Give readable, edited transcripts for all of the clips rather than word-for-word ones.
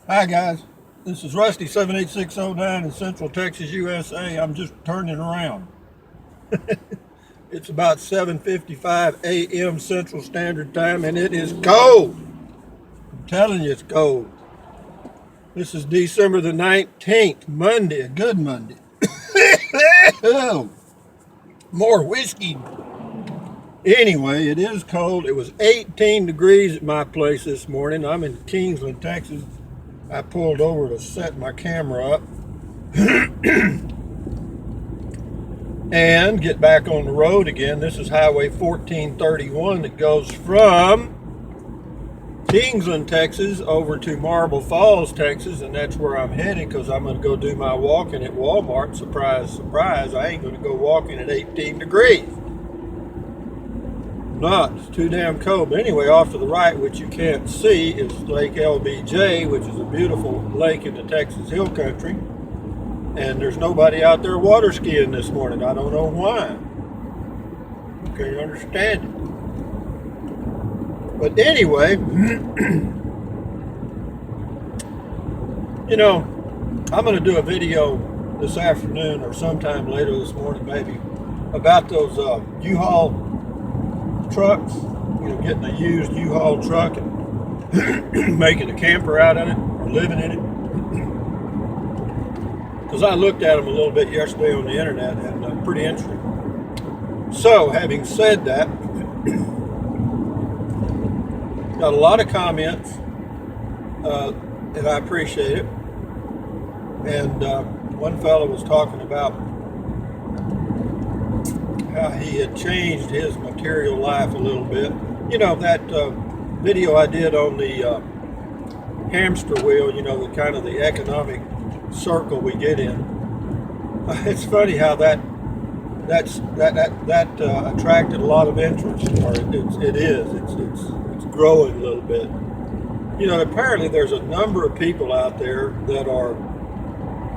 Hi guys, this is Rusty 78609 in Central Texas, USA. I'm just turning around. It's about 7:55 a.m. Central Standard Time and it is cold. I'm telling you it's cold. This is December the 19th, Monday, a good Monday. Oh, more whiskey. Anyway, it is cold. It was 18 degrees at my place this morning. I'm in Kingsland, Texas. I pulled over to set my camera up and get back on the road again. This is Highway 1431 that goes from Kingsland, Texas over to Marble Falls, Texas, and that's where I'm heading because I'm going to go do my walking at Walmart. Surprise, surprise, I ain't going to go walking at 18 degrees. Not, it's too damn cold. But anyway, off to the right, which you can't see, is Lake LBJ, which is a beautiful lake in the Texas Hill Country. And there's nobody out there water skiing this morning. I don't know why. Can't understand it. But anyway, I'm going to do a video this afternoon or sometime later this morning, maybe, about those U-Haul trucks. Getting a used U-Haul truck and making a camper out of it or living in it. Because I looked at them a little bit yesterday on the internet and pretty interesting. So, having said that, got a lot of comments, and I appreciate it. And one fellow was talking about how he had changed his material life a little bit. That video I did on the hamster wheel, the kind of the economic circle we get in. It's funny how that attracted a lot of interest, or it's growing a little bit. Apparently there's a number of people out there that are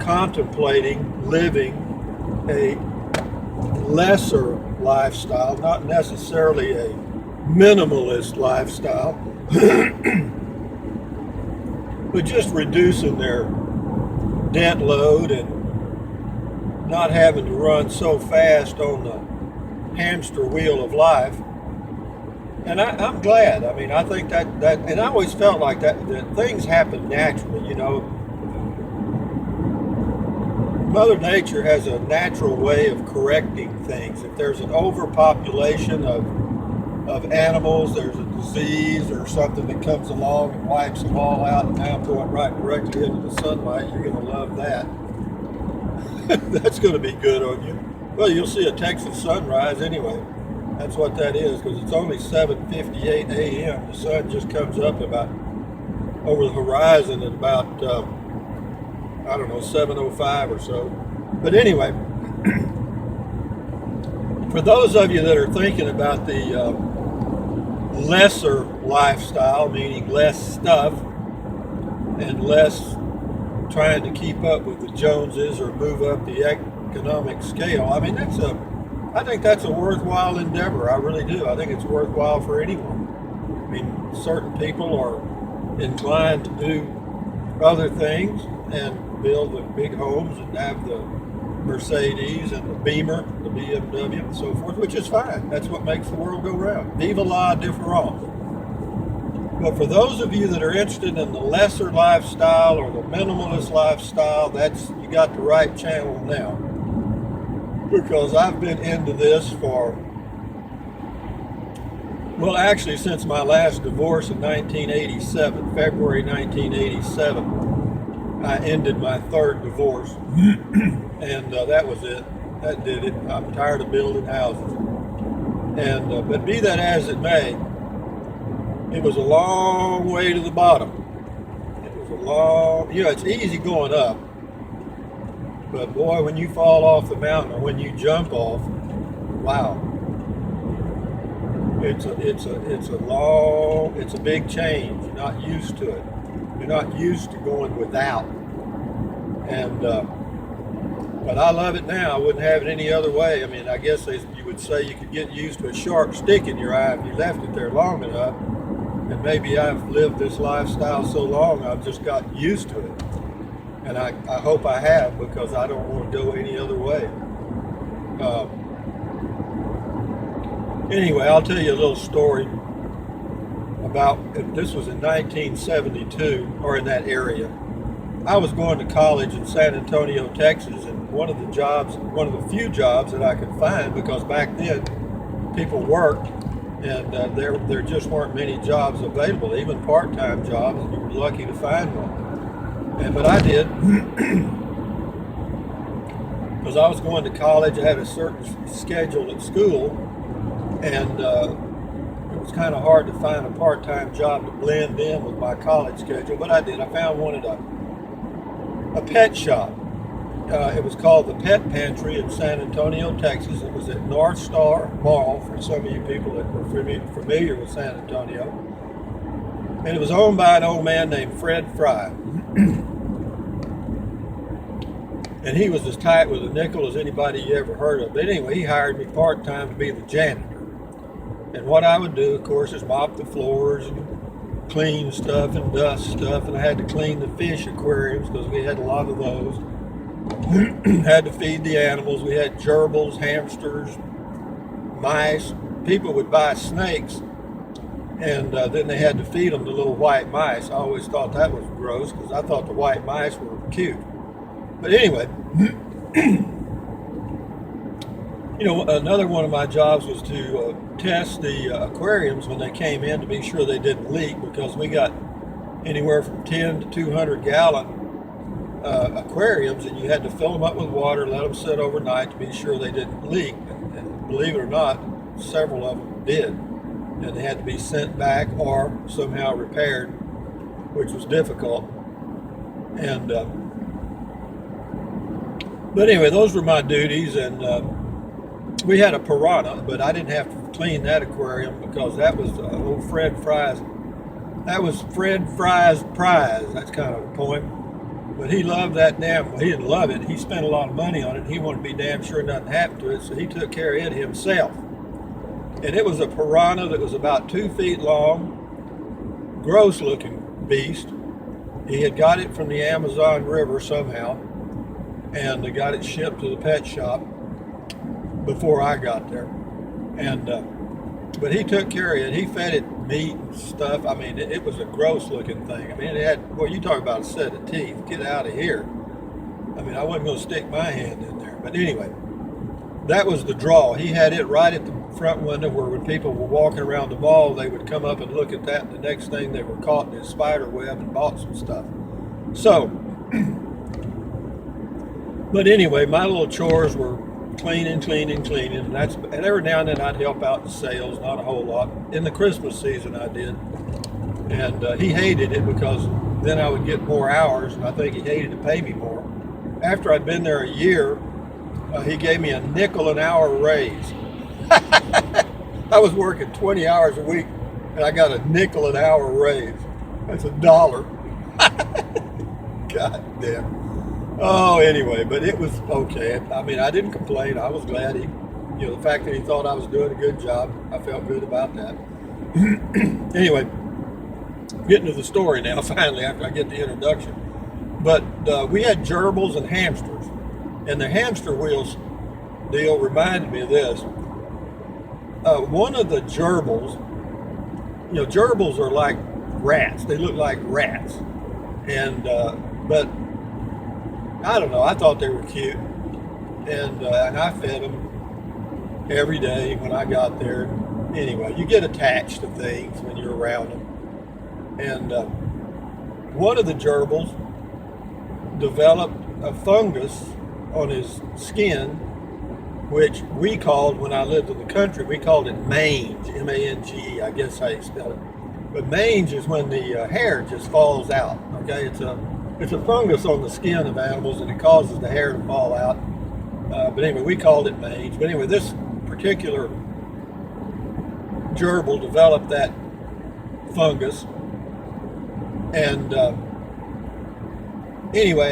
contemplating living a lesser lifestyle, not necessarily a minimalist lifestyle, but just reducing their debt load and not having to run so fast on the hamster wheel of life. And I'm glad. I think that and I always felt like that things happen naturally. Mother Nature has a natural way of correcting things. If there's an overpopulation of animals, there's a disease or something that comes along and wipes them all out, and now I'm going right directly into the sunlight, you're going to love that. That's going to be good on you. Well, you'll see a Texas sunrise anyway. That's what that is, because it's only 7:58 a.m. The sun just comes up about over the horizon at about 7:05 or so. But anyway, for those of you that are thinking about the lesser lifestyle, meaning less stuff and less trying to keep up with the Joneses or move up the economic scale, I think that's a worthwhile endeavor. I really do. I think it's worthwhile for anyone. Certain people are inclined to do other things and build the big homes and have the Mercedes and the Beamer, the BMW and so forth, which is fine. That's what makes the world go round. Vive la différence. But for those of you that are interested in the lesser lifestyle or the minimalist lifestyle, you got the right channel now. Because I've been into this actually since my last divorce in 1987, February 1987. I ended my third divorce, and that was it. That did it. I'm tired of building houses. And but be that as it may, it was a long way to the bottom. It was a long, it's easy going up, but boy, when you fall off the mountain or when you jump off, wow, it's a big change. You're not used to it. You're not used to going without. And but I love it now. I wouldn't have it any other way. I guess you would say you could get used to a sharp stick in your eye if you left it there long enough. And maybe I've lived this lifestyle so long I've just got used to it. And I hope I have, because I don't want to go any other way. Anyway, I'll tell you a little story about, this was in 1972, or in that area. I was going to college in San Antonio, Texas, and one of the few jobs that I could find, because back then people worked, and there just weren't many jobs available, even part-time jobs, and you were lucky to find one. But I did, because I was going to college. I had a certain schedule at school, and it was kind of hard to find a part-time job to blend in with my college schedule, but I did. I found one at a pet shop. It was called the Pet Pantry in San Antonio, Texas. It was at North Star Mall, for some of you people that were familiar with San Antonio. And it was owned by an old man named Fred Fry. And he was as tight with a nickel as anybody you ever heard of. But anyway, he hired me part-time to be the janitor. And what I would do, of course, is mop the floors and clean stuff and dust stuff. And I had to clean the fish aquariums, because we had a lot of those. Had to feed the animals. We had gerbils, hamsters, mice. People would buy snakes, and then they had to feed them the little white mice. I always thought that was gross, because I thought the white mice were cute. But anyway, another one of my jobs was to test the aquariums when they came in, to be sure they didn't leak, because we got anywhere from 10 to 200 gallon aquariums, and you had to fill them up with water, let them sit overnight to be sure they didn't leak. And believe it or not, several of them did, and they had to be sent back or somehow repaired, which was difficult. And but anyway, those were my duties. And we had a piranha, but I didn't have to clean that aquarium, because that was old Fred Fry's. That was Fred Fry's prize. That's kind of a poem. But he loved that well, he didn't love it. He spent a lot of money on it. He wanted to be damn sure nothing happened to it, so he took care of it himself. And it was a piranha that was about 2 feet long, gross looking beast. He had got it from the Amazon River somehow, and got it shipped to the pet shop before I got there. And but he took care of it. He fed it meat and stuff. I mean, it was a gross looking thing. I mean, it had, well, you talk about a set of teeth. Get out of here. I mean, I wasn't going to stick my hand in there. But anyway, that was the draw. He had it right at the front window, where when people were walking around the mall, they would come up and look at that, and the next thing they were caught in his spider web and bought some stuff. So, but anyway, my little chores were cleaning, and every now and then I'd help out in sales, not a whole lot. In the Christmas season I did, and he hated it, because then I would get more hours, and I think he hated to pay me more. After I'd been there a year, he gave me a nickel an hour raise. I was working 20 hours a week, and I got a nickel an hour raise. That's $1. God damn. Oh, anyway, but it was okay. I mean, I didn't complain. I was glad the fact that he thought I was doing a good job, I felt good about that. Anyway, getting to the story now, finally, after I get the introduction. But we had gerbils and hamsters, and the hamster wheels deal reminded me of this. One of the gerbils, gerbils are like rats. They look like rats, and but I don't know. I thought they were cute, and I fed them every day when I got there. Anyway, you get attached to things when you're around them. And one of the gerbils developed a fungus on his skin, which we called, when I lived in the country, we called it mange, M-A-N-G-E, I guess how you spell it. But mange is when the hair just falls out. Okay, it's a fungus on the skin of animals, and it causes the hair to fall out. But anyway, we called it mange. But anyway, this particular gerbil developed that fungus. And anyway,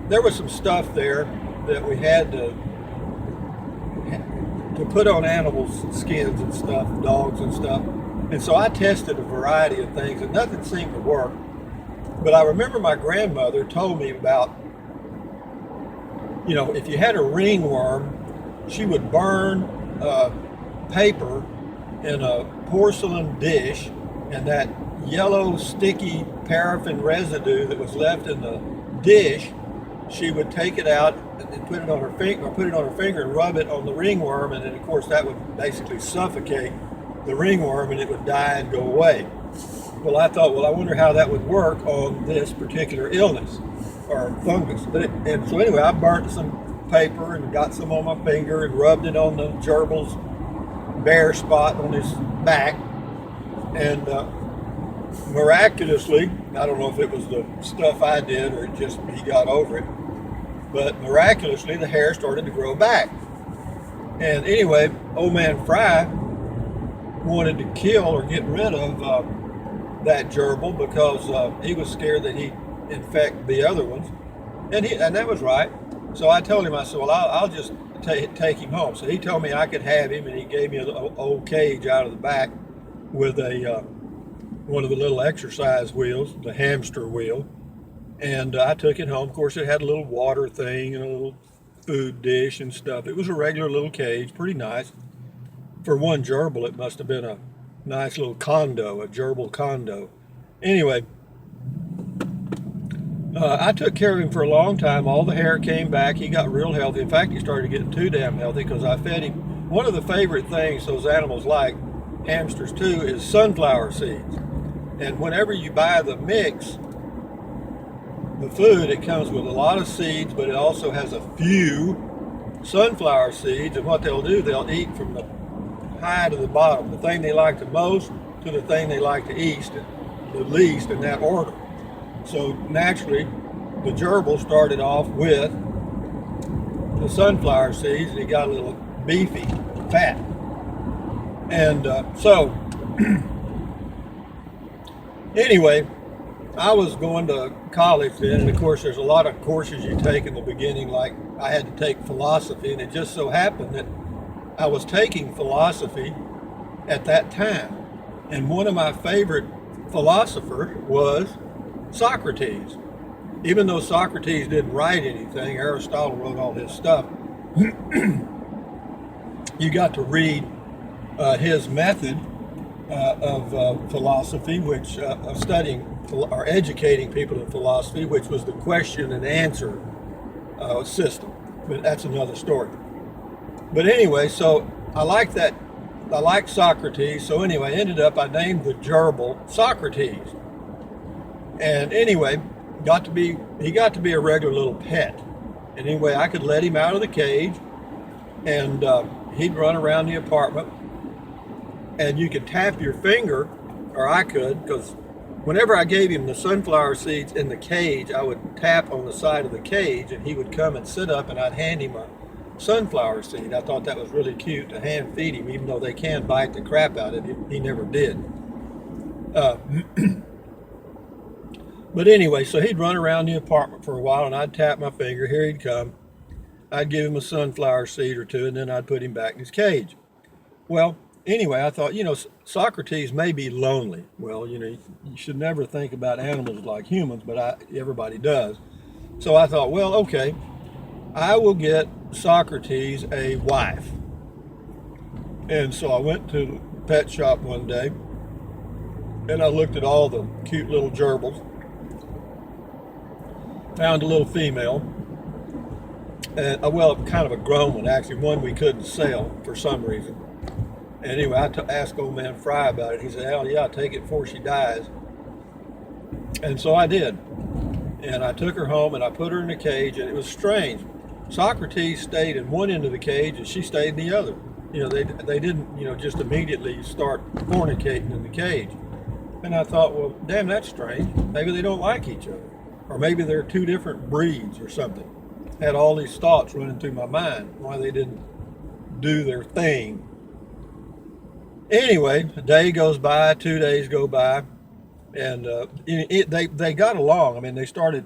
there was some stuff there that we had to put on animals' skins and stuff, dogs and stuff. And so I tested a variety of things and nothing seemed to work. But I remember my grandmother told me about, if you had a ringworm, she would burn paper in a porcelain dish, and that yellow sticky paraffin residue that was left in the dish, she would take it out and put it on her finger, or put it on her finger and rub it on the ringworm, and then of course that would basically suffocate the ringworm and it would die and go away. Well, I thought, I wonder how that would work on this particular illness or fungus. And so anyway, I burnt some paper and got some on my finger and rubbed it on the gerbil's bare spot on his back, and miraculously, I don't know if it was the stuff I did or just he got over it, but miraculously the hair started to grow back. And anyway, old man Fry wanted to kill or get rid of that gerbil because he was scared that he'd infect the other ones, and that was right. So I told him, I said, well, I'll just take him home. So he told me I could have him, and he gave me an old cage out of the back with a one of the little exercise wheels, the hamster wheel, and I took it home. Of course, it had a little water thing and a little food dish and stuff. It was a regular little cage, pretty nice. For one gerbil, it must have been a nice little condo, a gerbil condo. Anyway, I took care of him for a long time. All the hair came back. He got real healthy. In fact, he started getting too damn healthy because I fed him. One of the favorite things those animals like, hamsters too, is sunflower seeds. And whenever you buy the mix, the food, it comes with a lot of seeds, but it also has a few sunflower seeds. And what they'll do, they'll eat from the high to the bottom, the thing they like the most to the thing they like to eat the least, in that order. So naturally, the gerbil started off with the sunflower seeds, and he got a little beefy, fat. And so, anyway, I was going to college then, and of course there's a lot of courses you take in the beginning, like I had to take philosophy, and it just so happened that I was taking philosophy at that time. And one of my favorite philosophers was Socrates. Even though Socrates didn't write anything, Aristotle wrote all his stuff. You got to read his method of philosophy, which of studying or educating people in philosophy, which was the question and answer system. But that's another story. But anyway, so I like that. I like Socrates. So anyway, I named the gerbil Socrates. And anyway, he got to be a regular little pet. And anyway, I could let him out of the cage, and he'd run around the apartment. And you could tap your finger, or I could, because whenever I gave him the sunflower seeds in the cage, I would tap on the side of the cage, and he would come and sit up, and I'd hand him a sunflower seed. I thought that was really cute to hand feed him, even though they can bite the crap out of it. He never did. But anyway, so he'd run around the apartment for a while, and I'd tap my finger. Here he'd come. I'd give him a sunflower seed or two, and then I'd put him back in his cage. Well, anyway, I thought, Socrates may be lonely. Well, you should never think about animals like humans, but everybody does. So I thought, well, okay, I will get Socrates a wife. And so I went to the pet shop one day, and I looked at all the cute little gerbils, found a little female, and kind of a grown one, actually, one we couldn't sell for some reason. And anyway, I asked old man Fry about it. He said, hell yeah, take it before she dies. And so I did. And I took her home, and I put her in a cage, and it was strange. Socrates stayed in one end of the cage, and she stayed in the other. They didn't, just immediately start fornicating in the cage. And I thought, well, damn, that's strange. Maybe they don't like each other. Or maybe they're two different breeds or something. Had all these thoughts running through my mind, why they didn't do their thing. Anyway, a day goes by, 2 days go by, and they got along. I mean, they started,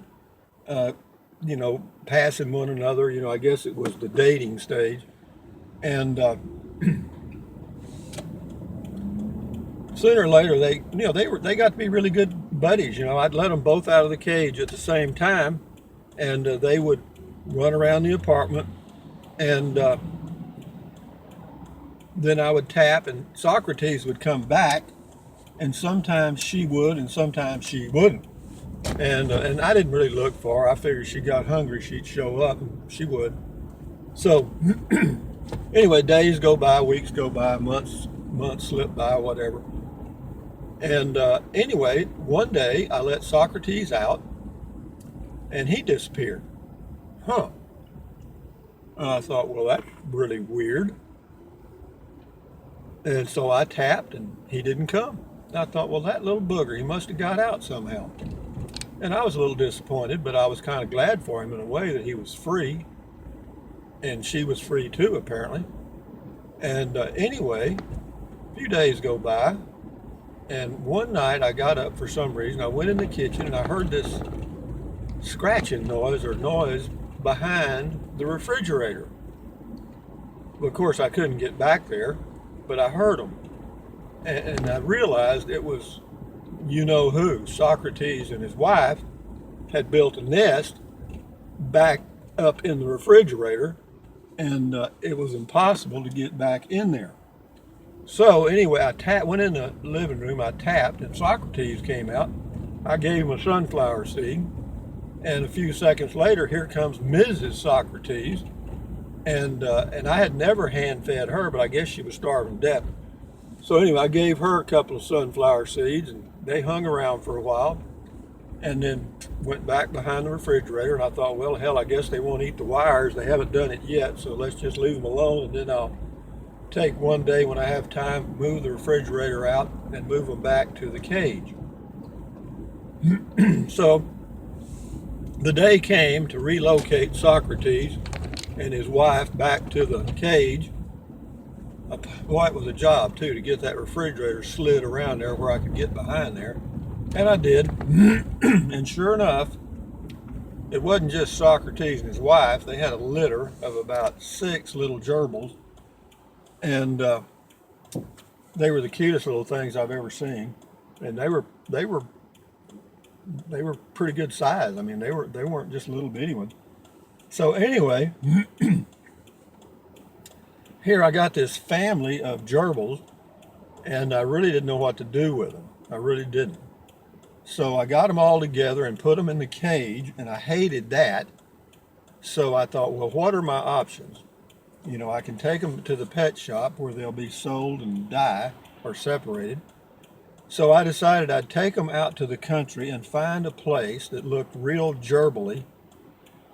passing one another. I guess it was the dating stage. And sooner or later they got to be really good buddies. I'd let them both out of the cage at the same time, and they would run around the apartment, and then I would tap, and Socrates would come back, and sometimes she would, and sometimes she wouldn't. And I didn't really look for her. I figured she got hungry, she'd show up, and she would. So anyway, days go by, weeks go by, months slip by, whatever. And anyway, one day I let Socrates out, and he disappeared. Huh. And I thought, well, that's really weird. And so I tapped, and he didn't come. And I thought, well, that little booger, he must have got out somehow. And I was a little disappointed, but I was kind of glad for him in a way that he was free. And she was free too, apparently. And anyway, a few days go by, and one night I got up for some reason. I went in the kitchen, and I heard this scratching noise behind the refrigerator. Well, of course, I couldn't get back there, but I heard them. And I realized it was you-know-who. Socrates and his wife had built a nest back up in the refrigerator, and it was impossible to get back in there. So anyway, I went in the living room, I tapped, and Socrates came out. I gave him a sunflower seed, and a few seconds later, here comes Mrs. Socrates, and I had never hand-fed her, but I guess she was starving to death. So anyway, I gave her a couple of sunflower seeds, and they hung around for a while, and then went back behind the refrigerator, and I thought, well, hell, I guess they won't eat the wires. They haven't done it yet, so let's just leave them alone, and then I'll take one day when I have time, move the refrigerator out, and move them back to the cage. So the day came to relocate Socrates and his wife back to the cage. Boy, it was a job, too, to get that refrigerator slid around there where I could get behind there. And I did. And sure enough, it wasn't just Socrates and his wife. They had a litter of about 6 little gerbils. And they were the cutest little things I've ever seen. And they were pretty good size. I mean, they weren't just little bitty ones. So anyway, here I got this family of gerbils, and I really didn't know what to do with them. I really didn't. So I got them all together and put them in the cage, and I hated that. So I thought, well, what are my options? I can take them to the pet shop where they'll be sold and die or separated. So I decided I'd take them out to the country and find a place that looked real gerbily,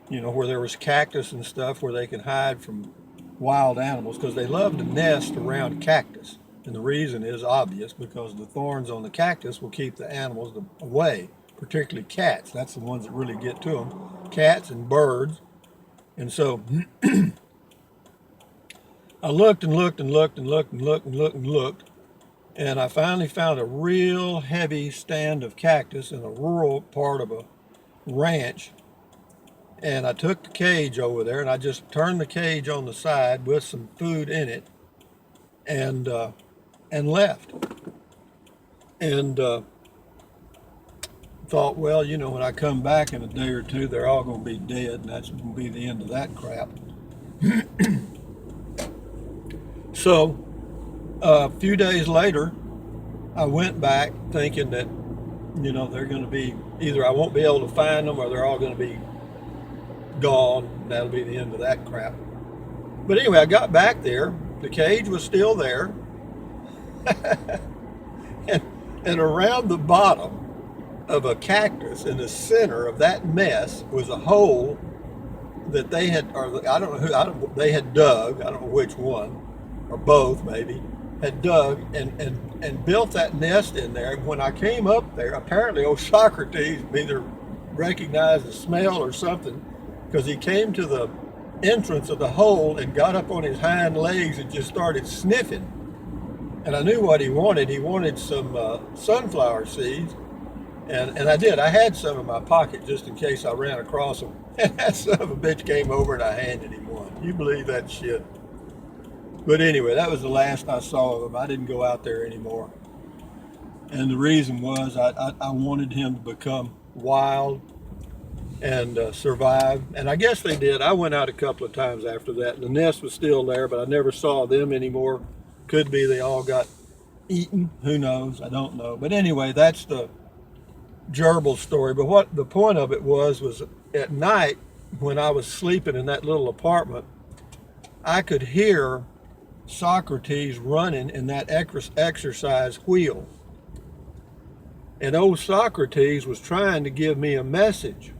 where there was cactus and stuff where they could hide from wild animals, because they love to nest around cactus. And the reason is obvious, because the thorns on the cactus will keep the animals away, particularly cats. That's the ones that really get to them. Cats and birds. And so I looked and looked and looked and looked and looked and looked and looked, and I finally found a real heavy stand of cactus in a rural part of a ranch. And I took the cage over there, and I just turned the cage on the side with some food in it, and left. And thought, well, when I come back in a day or two, they're all going to be dead, and that's going to be the end of that crap. So a few days later, I went back thinking that, they're going to be, either I won't be able to find them, or they're all going to be gone. That'll be the end of that crap. But anyway, I got back there. The cage was still there. and around the bottom of a cactus in the center of that mess was a hole that they had, or I don't know who, they had dug, I don't know which one, or both maybe, had dug and built that nest in there. And when I came up there, apparently old Socrates either recognized the smell or something, because he came to the entrance of the hole and got up on his hind legs and just started sniffing. And I knew what he wanted. He wanted some sunflower seeds. And I did. I had some in my pocket just in case I ran across them. And that son of a bitch came over and I handed him one. You believe that shit? But anyway, that was the last I saw of him. I didn't go out there anymore. And the reason was I wanted him to become wild and survive. And I guess they did. I went out a couple of times after that. And the nest was still there, but I never saw them anymore. Could be they all got eaten. Who knows? I don't know. But anyway, that's the gerbil story. But what the point of it was at night when I was sleeping in that little apartment, I could hear Socrates running in that exercise wheel. And old Socrates was trying to give me a message.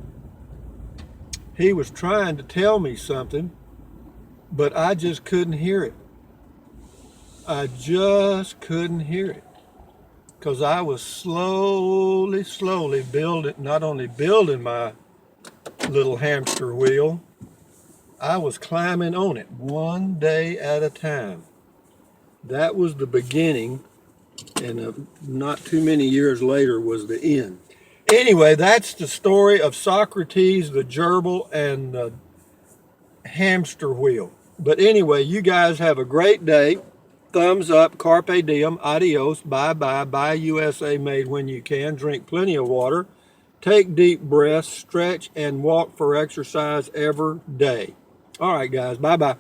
He was trying to tell me something, but I just couldn't hear it. I just couldn't hear it. Because I was slowly building, not only building my little hamster wheel, I was climbing on it one day at a time. That was the beginning, and not too many years later was the end. Anyway, that's the story of Socrates the Gerbil and the hamster wheel. But anyway, you guys have a great day. Thumbs up, carpe diem, adios, bye-bye, buy USA made when you can, drink plenty of water, take deep breaths, stretch, and walk for exercise every day. All right, guys, bye-bye.